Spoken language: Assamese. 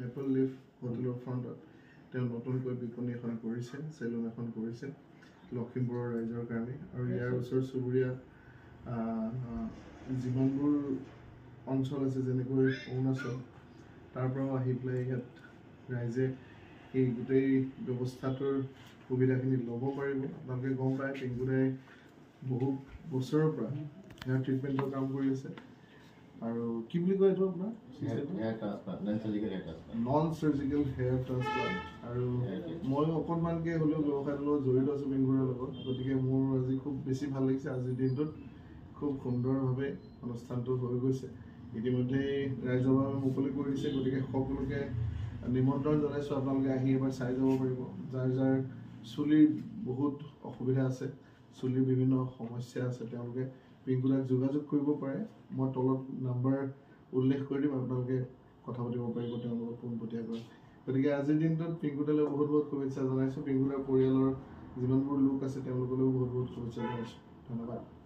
মেপল লিফ হোটেলৰ ফ্ৰণ্টত তেওঁ নতুনকৈ বিপণী এখন কৰিছে, চেলুন এখন কৰিছে লখিমপুৰৰ ৰাইজৰ কাৰণে। আৰু ইয়াৰ ওচৰ চুবুৰীয়া যিমানবোৰ অঞ্চল আছে, যেনেকৈ অৰুণাচল, তাৰ পৰাও আহি পেলাই ইয়াত ৰাইজে এই গোটেই ব্যৱস্থাটোৰ সুবিধাখিনি ল'ব পাৰিব। আপোনালোকে গম পায় পিংকুদাই বহু বছৰৰ পৰা হেয়াৰ ট্ৰিটমেণ্টৰ কাম কৰি আছে। আৰু কি বুলি কয় এইটো আপোনাৰ নন চাৰ্জিকেল হেয়াৰ ট্ৰান্সপ্লাণ্ট। আৰু ময়ো অকণমানকৈ হ'লেও ব্যৱসায়ৰ লগত জড়িত আছোঁ পিংকুদাৰ লগত, গতিকে মোৰ আজি খুব বেছি ভাল লাগিছে। আজিৰ দিনটোত খুব সুন্দৰভাৱে অনুষ্ঠানটো হৈ গৈছে। ইতিমধ্যেই ৰাইজৰ বাবে মুকলি কৰি দিছে, গতিকে সকলোকে নিমন্ত্ৰণ জনাইছোঁ, আপোনালোকে আহি এবাৰ চাই যাব পাৰিব। যাৰ যাৰ চুলিৰ বহুত অসুবিধা আছে, চুলিৰ বিভিন্ন সমস্যা আছে, তেওঁলোকে পিংকুদাক যোগাযোগ কৰিব পাৰে। মই তলত নাম্বাৰ উল্লেখ কৰি দিম, আপোনালোকে কথা পাতিব পাৰিব তেওঁলোকক পোনপটীয়াকৈ। গতিকে আজিৰ দিনটোত পিংকুদালৈ বহুত বহুত শুভেচ্ছা জনাইছোঁ। পিংকুদাৰ পৰিয়ালৰ যিমানবোৰ লোক আছে তেওঁলোকলৈও বহুত বহুত শুভেচ্ছা জনাইছোঁ। ধন্যবাদ।